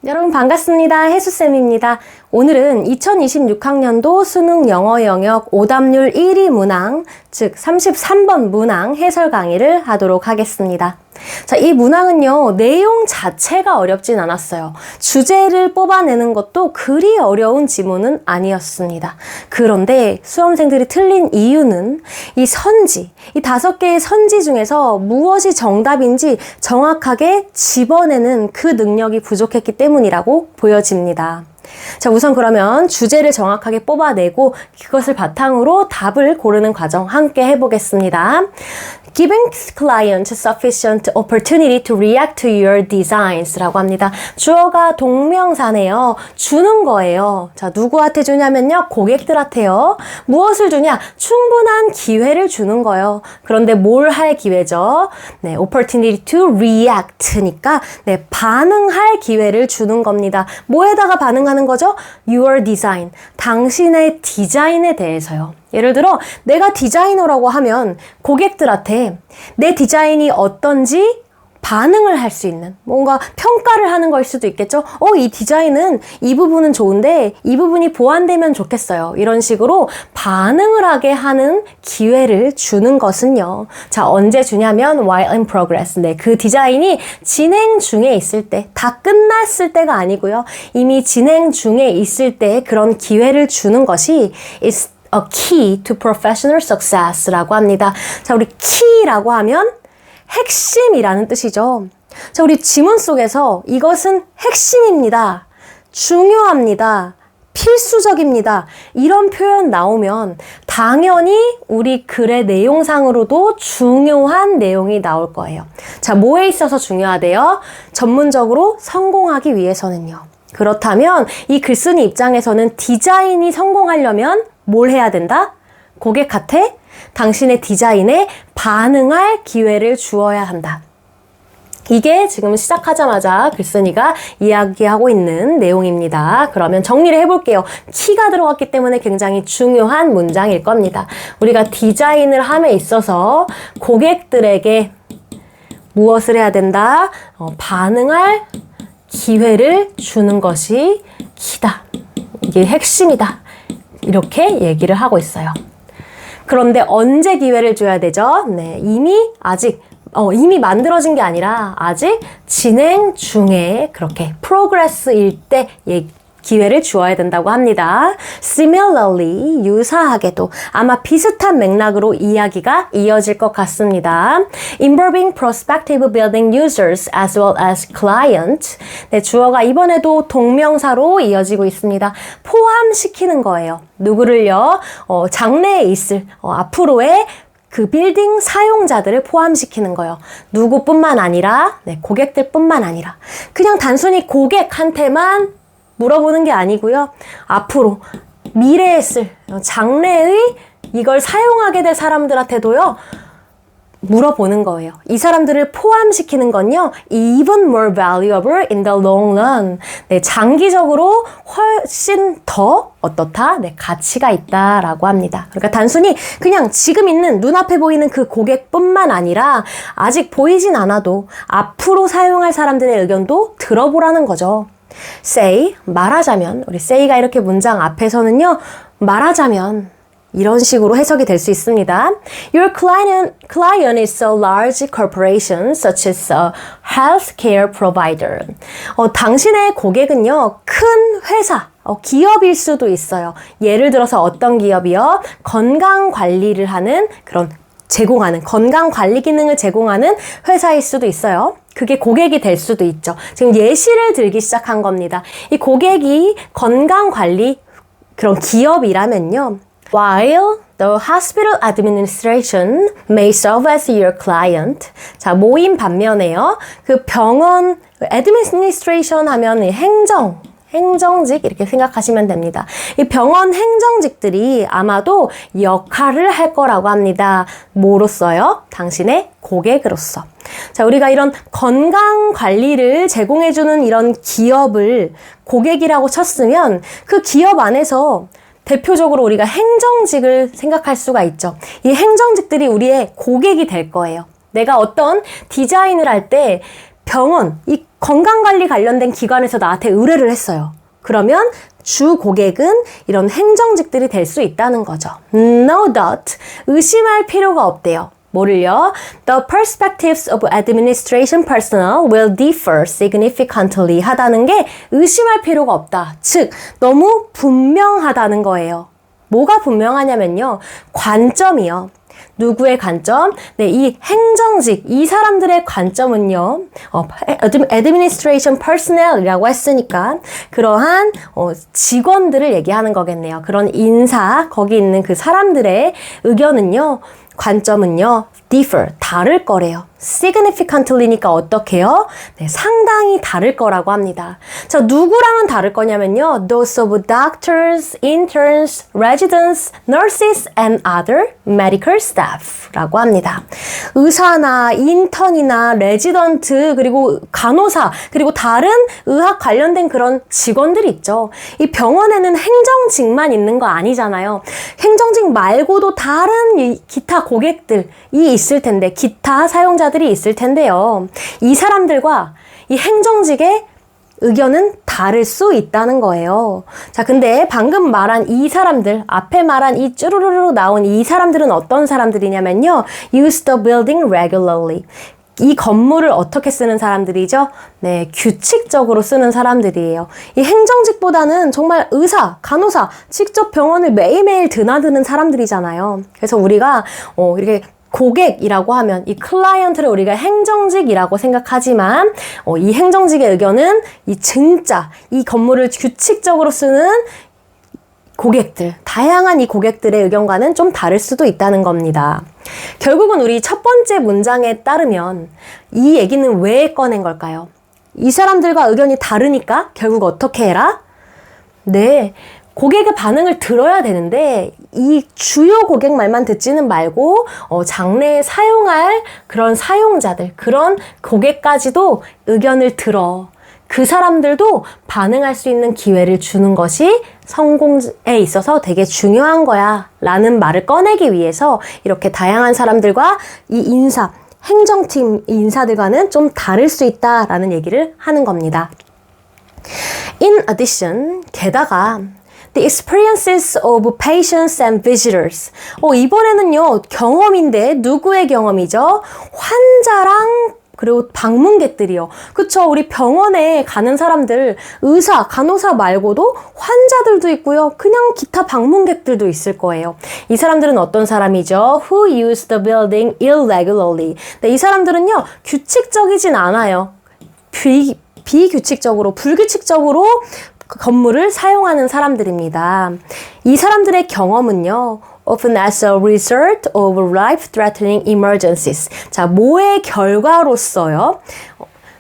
여러분 반갑습니다. 혜수쌤입니다. 오늘은 2026학년도 수능 영어 영역 오답률 1위 문항, 즉 33번 문항 해설 강의를 하도록 하겠습니다. 자, 이 문항은요, 내용 자체가 어렵진 않았어요. 주제를 뽑아내는 것도 그리 어려운 지문은 아니었습니다. 그런데 수험생들이 틀린 이유는 이 선지, 이 5개의 선지 중에서 무엇이 정답인지 정확하게 집어내는 그 능력이 부족했기 때문이라고 보여집니다. 자, 우선 그러면 주제를 정확하게 뽑아내고 그것을 바탕으로 답을 고르는 과정 함께 해보겠습니다. Giving client sufficient opportunity to react to your designs 라고 합니다. 주어가 동명사네요. 주는 거예요. 자, 누구한테 주냐면요. 고객들한테요. 무엇을 주냐? 충분한 기회를 주는 거예요. 그런데 뭘 할 기회죠? 네, opportunity to react니까 네, 반응할 기회를 주는 겁니다. 뭐에다가 반응하는 거죠? Your design. 당신의 디자인에 대해서요. 예를 들어 내가 디자이너라고 하면 고객들한테 내 디자인이 어떤지 반응을 할 수 있는 뭔가 평가를 하는 걸 수도 있겠죠. 이 디자인은 이 부분은 좋은데 이 부분이 보완되면 좋겠어요. 이런 식으로 반응을 하게 하는 기회를 주는 것은요. 자, 언제 주냐면 while in progress. 네, 그 디자인이 진행 중에 있을 때, 다 끝났을 때가 아니고요. 이미 진행 중에 있을 때 그런 기회를 주는 것이 is a key to professional success라고 합니다. 자, 우리 key라고 하면 핵심이라는 뜻이죠. 자, 우리 지문 속에서 이것은 핵심입니다. 중요합니다. 필수적입니다. 이런 표현 나오면 당연히 우리 글의 내용상으로도 중요한 내용이 나올 거예요. 자, 뭐에 있어서 중요하대요? 전문적으로 성공하기 위해서는요. 그렇다면 이 글쓴이 입장에서는 디자인이 성공하려면 뭘 해야 된다? 고객한테 당신의 디자인에 반응할 기회를 주어야 한다. 이게 지금 시작하자마자 글쓴이가 이야기하고 있는 내용입니다. 그러면 정리를 해볼게요. 키가 들어갔기 때문에 굉장히 중요한 문장일 겁니다. 우리가 디자인을 함에 있어서 고객들에게 무엇을 해야 된다? 반응할 기회를 주는 것이 키다. 이게 핵심이다. 이렇게 얘기를 하고 있어요. 그런데 언제 기회를 줘야 되죠? 네, 이미 만들어진 게 아니라 아직 진행 중에 그렇게 progress일 때 기회를 주어야 된다고 합니다. Similarly, 유사하게도 아마 비슷한 맥락으로 이야기가 이어질 것 같습니다. Involving prospective building users as well as client. 네, 주어가 이번에도 동명사로 이어지고 있습니다. 포함시키는 거예요. 누구를요? 장래에 있을 앞으로의 그 빌딩 사용자들을 포함시키는 거예요. 누구뿐만 아니라 고객들뿐만 아니라 그냥 단순히 고객한테만 물어보는 게 아니고요. 앞으로 미래에 쓸 장래의 이걸 사용하게 될 사람들한테도요. 물어보는 거예요. 이 사람들을 포함시키는 건요. even more valuable in the long run. 네, 장기적으로 훨씬 더 어떻다? 네, 가치가 있다라고 합니다. 그러니까 단순히 그냥 지금 있는 눈앞에 보이는 그 고객뿐만 아니라 아직 보이진 않아도 앞으로 사용할 사람들의 의견도 들어보라는 거죠. say, 말하자면 우리 say가 이렇게 문장 앞에서는요. 말하자면 이런 식으로 해석이 될 수 있습니다. Your client is a large corporation such as a healthcare provider. 당신의 고객은요. 큰 회사, 기업일 수도 있어요. 예를 들어서 어떤 기업이요? 건강관리를 하는 건강관리 기능을 제공하는 회사일 수도 있어요. 그게 고객이 될 수도 있죠. 지금 예시를 들기 시작한 겁니다. 이 고객이 건강관리 그런 기업이라면요. While the hospital administration may serve as your client. 자, 모임 반면에요. 그 병원 administration 하면 행정직 이렇게 생각하시면 됩니다. 이 병원 행정직들이 아마도 역할을 할 거라고 합니다. 뭐로써요? 당신의 고객으로서. 자, 우리가 이런 건강 관리를 제공해주는 이런 기업을 고객이라고 쳤으면 그 기업 안에서 대표적으로 우리가 행정직을 생각할 수가 있죠. 이 행정직들이 우리의 고객이 될 거예요. 내가 어떤 디자인을 할 때 병원, 이 건강관리 관련된 기관에서 나한테 의뢰를 했어요. 그러면 주 고객은 이런 행정직들이 될 수 있다는 거죠. No doubt. 의심할 필요가 없대요. 뭐를요? The perspectives of administration personnel will differ significantly 하다는 게 의심할 필요가 없다. 즉, 너무 분명하다는 거예요. 뭐가 분명하냐면요. 관점이요. 누구의 관점? 네, 이 행정직, 이 사람들의 관점은요, administration personnel이라고 했으니까, 그러한, 직원들을 얘기하는 거겠네요. 그런 인사, 거기 있는 그 사람들의 의견은요, 관점은요, differ, 다를 거래요. significantly니까 어떻게요? 네, 상당히 다를 거라고 합니다. 자, 누구랑은 다를 거냐면요. Those of doctors, interns, residents, nurses, and other medical staff 라고 합니다. 의사나 인턴이나 레지던트, 그리고 간호사, 그리고 다른 의학 관련된 그런 직원들 있죠. 이 병원에는 행정직만 있는 거 아니잖아요. 행정직 말고도 다른 기타 고객들이 있을 텐데, 기타 사용자들이 있을 텐데요. 이 사람들과 이 행정직의 의견은 다를 수 있다는 거예요. 자, 근데 방금 말한 이 사람들, 앞에 말한 이 쭈루루루 나온 이 사람들은 어떤 사람들이냐면요. Use the building regularly. 이 건물을 어떻게 쓰는 사람들이죠? 네, 규칙적으로 쓰는 사람들이에요. 이 행정직보다는 정말 의사, 간호사, 직접 병원을 매일매일 드나드는 사람들이잖아요. 그래서 우리가 이렇게 고객이라고 하면 이 클라이언트를 우리가 행정직이라고 생각하지만 이 행정직의 의견은 이 건물을 규칙적으로 쓰는 고객들, 다양한 이 고객들의 의견과는 좀 다를 수도 있다는 겁니다. 결국은 우리 첫 번째 문장에 따르면 이 얘기는 왜 꺼낸 걸까요? 이 사람들과 의견이 다르니까 결국 어떻게 해라? 네, 고객의 반응을 들어야 되는데 이 주요 고객 말만 듣지는 말고 장래에 사용할 그런 사용자들, 그런 고객까지도 의견을 들어 그 사람들도 반응할 수 있는 기회를 주는 것이 성공에 있어서 되게 중요한 거야 라는 말을 꺼내기 위해서 이렇게 다양한 사람들과 이 행정팀 인사들과는 좀 다를 수 있다라는 얘기를 하는 겁니다. In addition, 게다가 The experiences of patients and visitors. 이번에는요, 경험인데 누구의 경험이죠? 환자랑 그리고 방문객들이요. 그쵸? 우리 병원에 가는 사람들, 의사, 간호사 말고도 환자들도 있고요. 그냥 기타 방문객들도 있을 거예요. 이 사람들은 어떤 사람이죠? Who use the building irregularly. 네, 이 사람들은요, 규칙적이진 않아요. 비규칙적으로, 불규칙적으로 건물을 사용하는 사람들입니다. 이 사람들의 경험은요, often as a result of life-threatening emergencies. 자, 뭐의 결과로서요?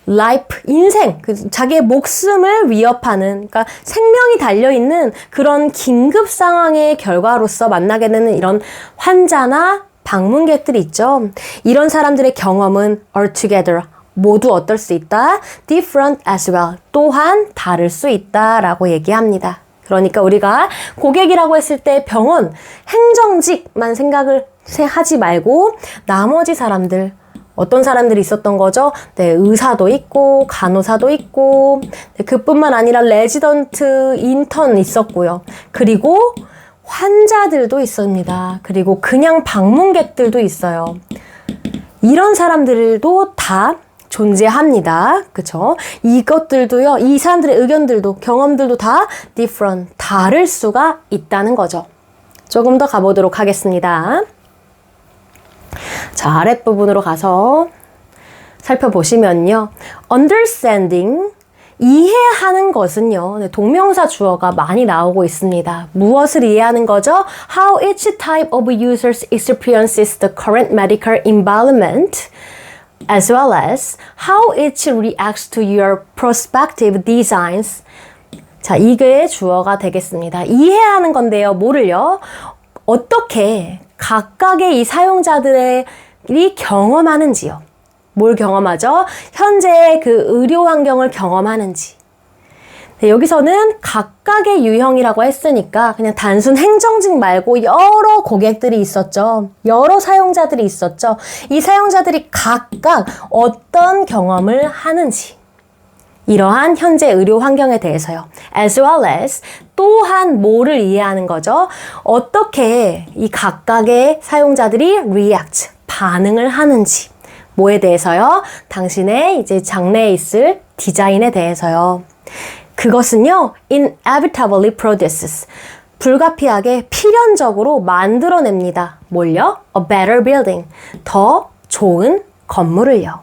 life, 인생, 자기의 목숨을 위협하는, 그러니까 생명이 달려있는 그런 긴급 상황의 결과로서 만나게 되는 이런 환자나 방문객들이 있죠. 이런 사람들의 경험은 altogether, 모두 어떨 수 있다? different as well. 또한 다를 수 있다라고 얘기합니다. 그러니까 우리가 고객이라고 했을 때 병원, 행정직만 생각을 하지 말고 나머지 사람들, 어떤 사람들이 있었던 거죠? 네, 의사도 있고 간호사도 있고 네, 그뿐만 아니라 레지던트, 인턴 있었고요. 그리고 환자들도 있습니다. 그리고 그냥 방문객들도 있어요. 이런 사람들도 다 존재합니다. 그쵸? 이것들도요, 이 사람들의 의견들도, 경험들도 다 different, 다를 수가 있다는 거죠. 조금 더 가보도록 하겠습니다. 자, 아랫부분으로 가서 살펴보시면요. understanding, 이해하는 것은요. 동명사 주어가 많이 나오고 있습니다. 무엇을 이해하는 거죠? How each type of users experiences the current medical environment as well as how it reacts to your prospective designs. 자, 이게 주어가 되겠습니다. 이해하는 건데요. 뭐를요? 어떻게 각각의 이 사용자들이 경험하는지요. 뭘 경험하죠? 현재 그 의료 환경을 경험하는지. 여기서는 각각의 유형이라고 했으니까 그냥 단순 행정직 말고 여러 고객들이 있었죠. 여러 사용자들이 있었죠. 이 사용자들이 각각 어떤 경험을 하는지, 이러한 현재 의료 환경에 대해서요. As well as 또한 뭐를 이해하는 거죠? 어떻게 이 각각의 사용자들이 react, 반응을 하는지. 뭐에 대해서요? 당신의 이제 장래에 있을 디자인에 대해서요. 그것은요, inevitably produces. 불가피하게 필연적으로 만들어냅니다. 뭘요? A better building. 더 좋은 건물을요.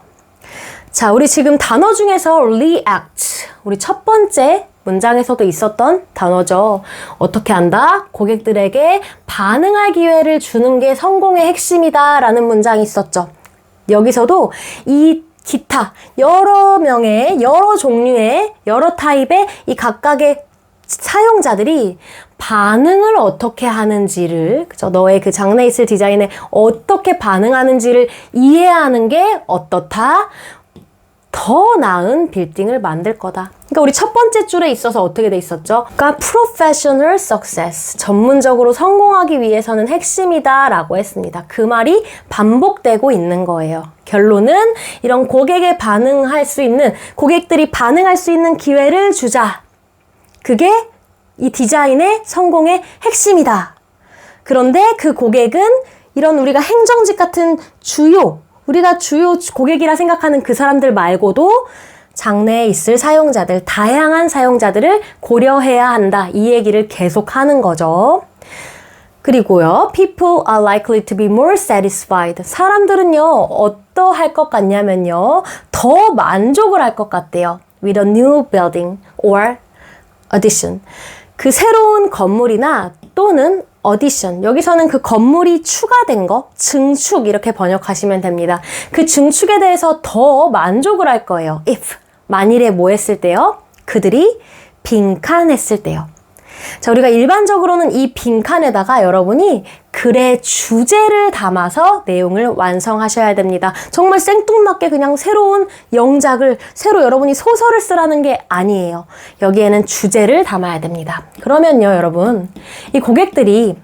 자, 우리 지금 단어 중에서 react. 우리 첫 번째 문장에서도 있었던 단어죠. 어떻게 한다? 고객들에게 반응할 기회를 주는 게 성공의 핵심이다 라는 문장이 있었죠. 여기서도 이 기타 여러 명의 여러 종류의 여러 타입의 이 각각의 사용자들이 반응을 어떻게 하는지를, 그죠? 너의 그 장래에 있을 디자인에 어떻게 반응하는지를 이해하는 게 어떻다? 더 나은 빌딩을 만들 거다. 그러니까 우리 첫 번째 줄에 있어서 어떻게 돼 있었죠? 그러니까 professional success, 전문적으로 성공하기 위해서는 핵심이다 라고 했습니다. 그 말이 반복되고 있는 거예요. 결론은 이런 고객에 반응할 수 있는, 고객들이 반응할 수 있는 기회를 주자. 그게 이 디자인의 성공의 핵심이다. 그런데 그 고객은 이런 우리가 행정직 같은 우리가 주요 고객이라 생각하는 그 사람들 말고도 장래에 있을 사용자들, 다양한 사용자들을 고려해야 한다. 이 얘기를 계속 하는 거죠. 그리고요, people are likely to be more satisfied. 사람들은요, 어떠할 것 같냐면요, 더 만족을 할 것 같대요. with a new building or addition. 그 새로운 건물이나 또는 addition. 여기서는 그 건물이 추가된 거, 증축 이렇게 번역하시면 됩니다. 그 증축에 대해서 더 만족을 할 거예요. if. 만일에 뭐 했을 때요? 그들이 빈칸했을 때요. 자, 우리가 일반적으로는 이 빈칸에다가 여러분이 글의 주제를 담아서 내용을 완성하셔야 됩니다. 정말 생뚱맞게 그냥 새로운 영작을, 새로 여러분이 소설을 쓰라는 게 아니에요. 여기에는 주제를 담아야 됩니다. 그러면요, 여러분, 이 고객들이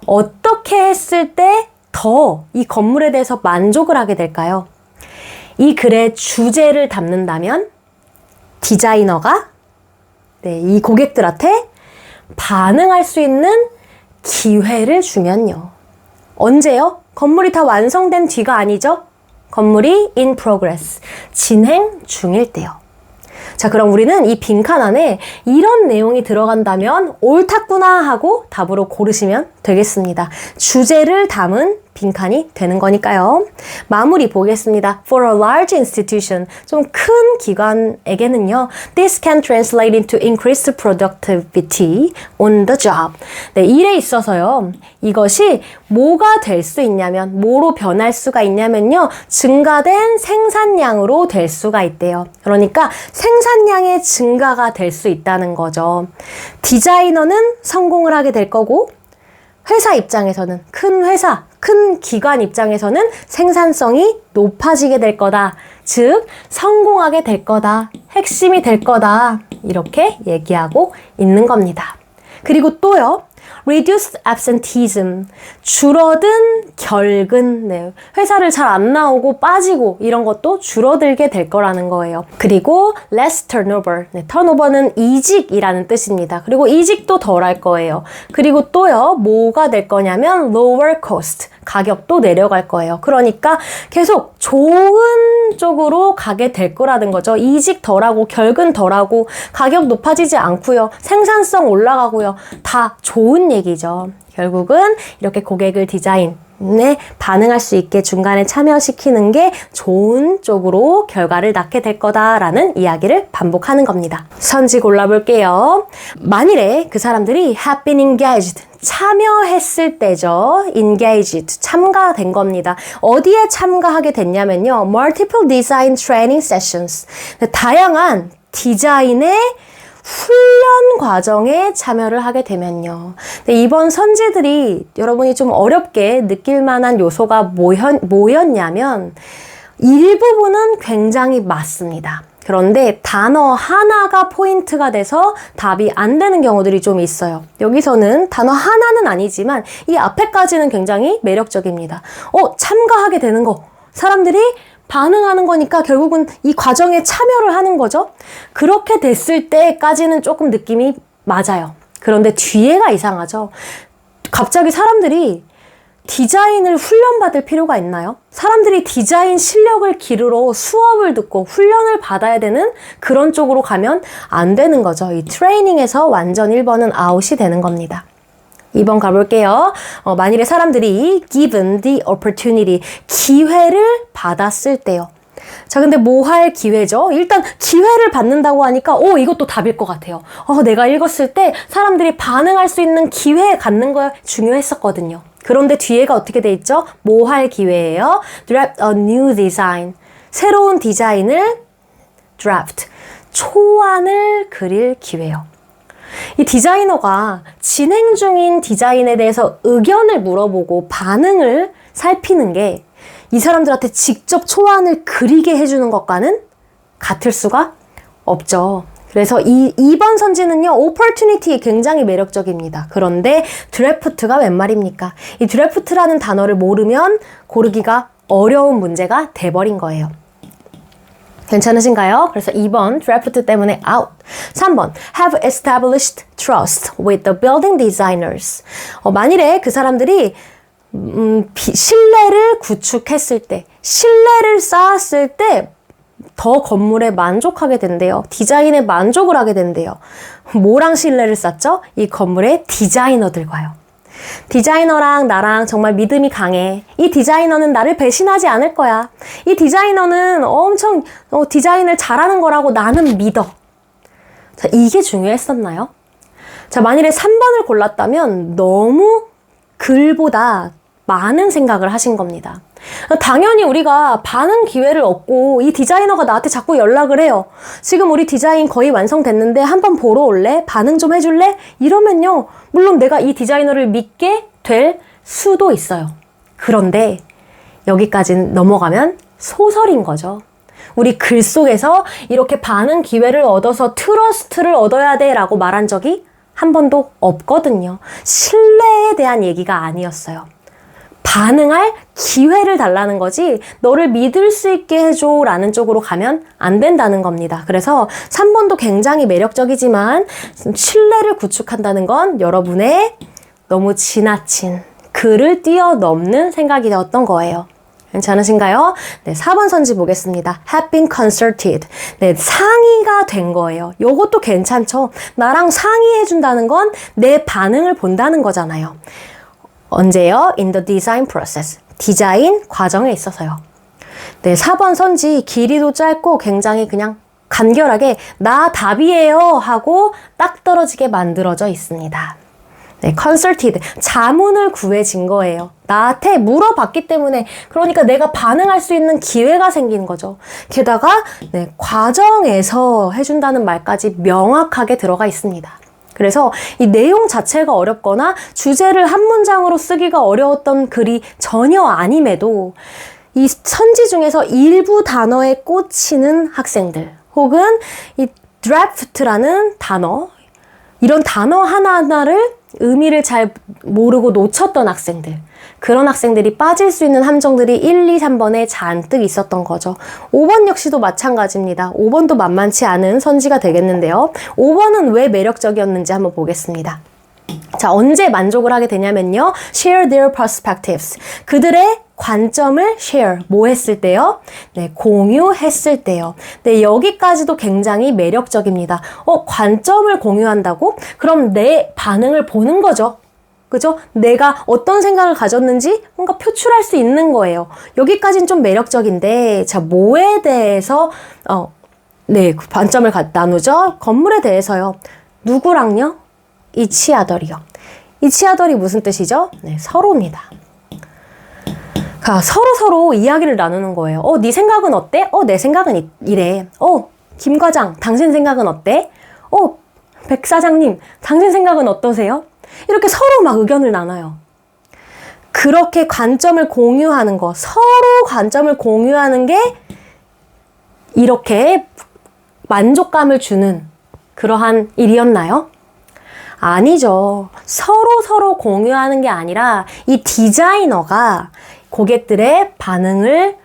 어떻게 했을 때 더 이 건물에 대해서 만족을 하게 될까요? 이 글의 주제를 담는다면 디자이너가 이 고객들한테 반응할 수 있는 기회를 주면요. 언제요? 건물이 다 완성된 뒤가 아니죠? 건물이 in progress, 진행 중일 때요. 자, 그럼 우리는 이 빈칸 안에 이런 내용이 들어간다면 옳았구나 하고 답으로 고르시면 되겠습니다. 주제를 담은 빈칸이 되는 거니까요. 마무리 보겠습니다. For a large institution, 좀 큰 기관에게는요, this can translate into increased productivity on the job. 네, 일에 있어서요, 이것이 뭐가 될 수 있냐면, 뭐로 변할 수가 있냐면요, 증가된 생산량으로 될 수가 있대요. 그러니까 생산량의 증가가 될 수 있다는 거죠. 디자이너는 성공을 하게 될 거고, 회사 입장에서는, 큰 회사, 큰 기관 입장에서는 생산성이 높아지게 될 거다. 즉, 성공하게 될 거다. 핵심이 될 거다. 이렇게 얘기하고 있는 겁니다. 그리고 또요, reduced absenteeism, 줄어든 결근, 네, 회사를 잘 안 나오고 빠지고 이런 것도 줄어들게 될 거라는 거예요. 그리고 less turnover, 네, 턴오버는 이직이라는 뜻입니다. 그리고 이직도 덜 할 거예요. 그리고 또요, 뭐가 될 거냐면 lower cost, 가격도 내려갈 거예요. 그러니까 계속 좋은 쪽으로 가게 될 거라는 거죠. 이직 덜하고 결근 덜하고 가격 높아지지 않고요. 생산성 올라가고요. 다 좋은 얘기죠. 결국은 이렇게 고객을 디자인에 반응할 수 있게 중간에 참여시키는 게 좋은 쪽으로 결과를 낳게 될 거다라는 이야기를 반복하는 겁니다. 선지 골라볼게요. 만일에 그 사람들이 have been engaged, 참여했을 때죠. engaged, 참가된 겁니다. 어디에 참가하게 됐냐면요. multiple design training sessions, 다양한 디자인의 훈련 과정에 참여를 하게 되면요. 근데 이번 선지들이 여러분이 좀 어렵게 느낄 만한 요소가 뭐였냐면 일부분은 굉장히 맞습니다. 그런데 단어 하나가 포인트가 돼서 답이 안 되는 경우들이 좀 있어요. 여기서는 단어 하나는 아니지만 이 앞에까지는 굉장히 매력적입니다. 참가하게 되는 거. 사람들이 반응하는 거니까 결국은 이 과정에 참여를 하는 거죠. 그렇게 됐을 때까지는 조금 느낌이 맞아요. 그런데 뒤에가 이상하죠. 갑자기 사람들이 디자인을 훈련받을 필요가 있나요? 사람들이 디자인 실력을 기르러 수업을 듣고 훈련을 받아야 되는 그런 쪽으로 가면 안 되는 거죠. 이 트레이닝에서 완전 1번은 아웃이 되는 겁니다. 2번 가볼게요. 만일에 사람들이 given the opportunity, 기회를 받았을 때요. 자, 근데 뭐 할 기회죠? 일단 기회를 받는다고 하니까 이것도 답일 것 같아요. 내가 읽었을 때 사람들이 반응할 수 있는 기회 갖는 거 중요했었거든요. 그런데 뒤에가 어떻게 돼 있죠? 뭐 할 기회예요? draft a new design. 새로운 디자인을 draft. 초안을 그릴 기회요. 이 디자이너가 진행 중인 디자인에 대해서 의견을 물어보고 반응을 살피는 게 이 사람들한테 직접 초안을 그리게 해주는 것과는 같을 수가 없죠. 그래서 2번 선지는요, opportunity에 굉장히 매력적입니다. 그런데 드래프트가 웬 말입니까? 이 드래프트라는 단어를 모르면 고르기가 어려운 문제가 돼버린 거예요. 괜찮으신가요? 그래서 2번 드래프트 때문에 out. 3번 have established trust with the building designers. 만일에 그 사람들이 신뢰를 구축했을 때, 신뢰를 쌓았을 때 더 건물에 만족하게 된대요. 디자인에 만족을 하게 된대요. 뭐랑 신뢰를 쌓죠? 이 건물의 디자이너들과요. 디자이너랑 나랑 정말 믿음이 강해. 이 디자이너는 나를 배신하지 않을 거야. 이 디자이너는 엄청 디자인을 잘하는 거라고 나는 믿어. 자, 이게 중요했었나요? 자, 만일에 3번을 골랐다면 너무 글보다 많은 생각을 하신 겁니다. 당연히 우리가 반응 기회를 얻고 이 디자이너가 나한테 자꾸 연락을 해요. 지금 우리 디자인 거의 완성됐는데 한번 보러 올래? 반응 좀 해줄래? 이러면요, 물론 내가 이 디자이너를 믿게 될 수도 있어요. 그런데 여기까지는 넘어가면 소설인 거죠. 우리 글 속에서 이렇게 반응 기회를 얻어서 트러스트를 얻어야 돼 라고 말한 적이 한 번도 없거든요. 신뢰에 대한 얘기가 아니었어요. 반응할 기회를 달라는 거지 너를 믿을 수 있게 해줘 라는 쪽으로 가면 안 된다는 겁니다. 그래서 3번도 굉장히 매력적이지만 신뢰를 구축한다는 건 여러분의 너무 지나친 글을 뛰어넘는 생각이었던 거예요. 괜찮으신가요? 네, 4번 선지 보겠습니다. have been consulted. 네, 상의가 된 거예요. 요것도 괜찮죠? 나랑 상의해준다는 건 내 반응을 본다는 거잖아요. 언제요? In the design process. 디자인 과정에 있어서요. 네, 4번 선지 길이도 짧고 굉장히 그냥 간결하게 나 답이에요 하고 딱 떨어지게 만들어져 있습니다. 네, consulted. 자문을 구해진 거예요. 나한테 물어봤기 때문에 그러니까 내가 반응할 수 있는 기회가 생긴 거죠. 게다가 네, 과정에서 해준다는 말까지 명확하게 들어가 있습니다. 그래서 이 내용 자체가 어렵거나 주제를 한 문장으로 쓰기가 어려웠던 글이 전혀 아님에도 이 선지 중에서 일부 단어에 꽂히는 학생들 혹은 이 draft라는 단어, 이런 단어 하나하나를 의미를 잘 모르고 놓쳤던 학생들, 그런 학생들이 빠질 수 있는 함정들이 1, 2, 3번에 잔뜩 있었던 거죠. 5번 역시도 마찬가지입니다. 5번도 만만치 않은 선지가 되겠는데요. 5번은 왜 매력적이었는지 한번 보겠습니다. 자, 언제 만족을 하게 되냐면요. share their perspectives. 그들의 관점을 share, 뭐 했을 때요? 네, 공유했을 때요. 네, 여기까지도 굉장히 매력적입니다. 관점을 공유한다고? 그럼 내 반응을 보는 거죠. 그죠? 내가 어떤 생각을 가졌는지 뭔가 표출할 수 있는 거예요. 여기까지는 좀 매력적인데, 자, 뭐에 대해서, 네, 관점을 나누죠? 건물에 대해서요. 누구랑요? each other이요. each other이 무슨 뜻이죠? 네, 서로입니다. 서로 이야기를 나누는 거예요. 네 생각은 어때? 내 생각은 이래. 김 과장, 당신 생각은 어때? 백 사장님, 당신 생각은 어떠세요? 이렇게 서로 막 의견을 나눠요. 그렇게 관점을 공유하는 거, 서로 관점을 공유하는 게 이렇게 만족감을 주는 그러한 일이었나요? 아니죠. 서로 공유하는 게 아니라 이 디자이너가 고객들의 반응을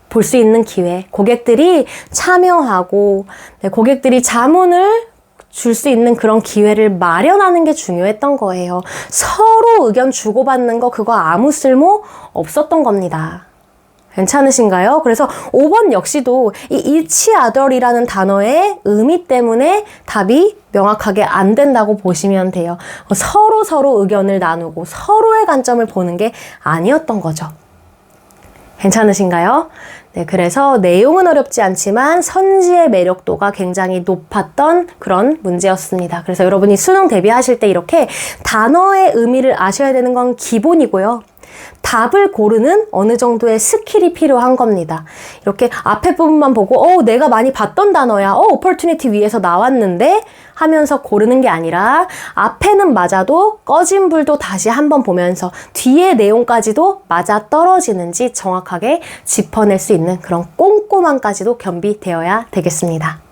볼 수 있는 기회, 고객들이 참여하고 고객들이 자문을 줄 수 있는 그런 기회를 마련하는 게 중요했던 거예요. 서로 의견 주고받는 거 그거 아무 쓸모 없었던 겁니다. 괜찮으신가요? 그래서 5번 역시도 이 일치아덜이라는 단어의 의미 때문에 답이 명확하게 안 된다고 보시면 돼요. 서로 의견을 나누고 서로의 관점을 보는 게 아니었던 거죠. 괜찮으신가요? 네, 그래서 내용은 어렵지 않지만 선지의 매력도가 굉장히 높았던 그런 문제였습니다. 그래서 여러분이 수능 대비하실 때 이렇게 단어의 의미를 아셔야 되는 건 기본이고요. 답을 고르는 어느 정도의 스킬이 필요한 겁니다. 이렇게 앞에 부분만 보고 내가 많이 봤던 단어야. opportunity 위에서 나왔는데 하면서 고르는 게 아니라 앞에는 맞아도 꺼진 불도 다시 한번 보면서 뒤에 내용까지도 맞아 떨어지는지 정확하게 짚어낼 수 있는 그런 꼼꼼함까지도 겸비되어야 되겠습니다.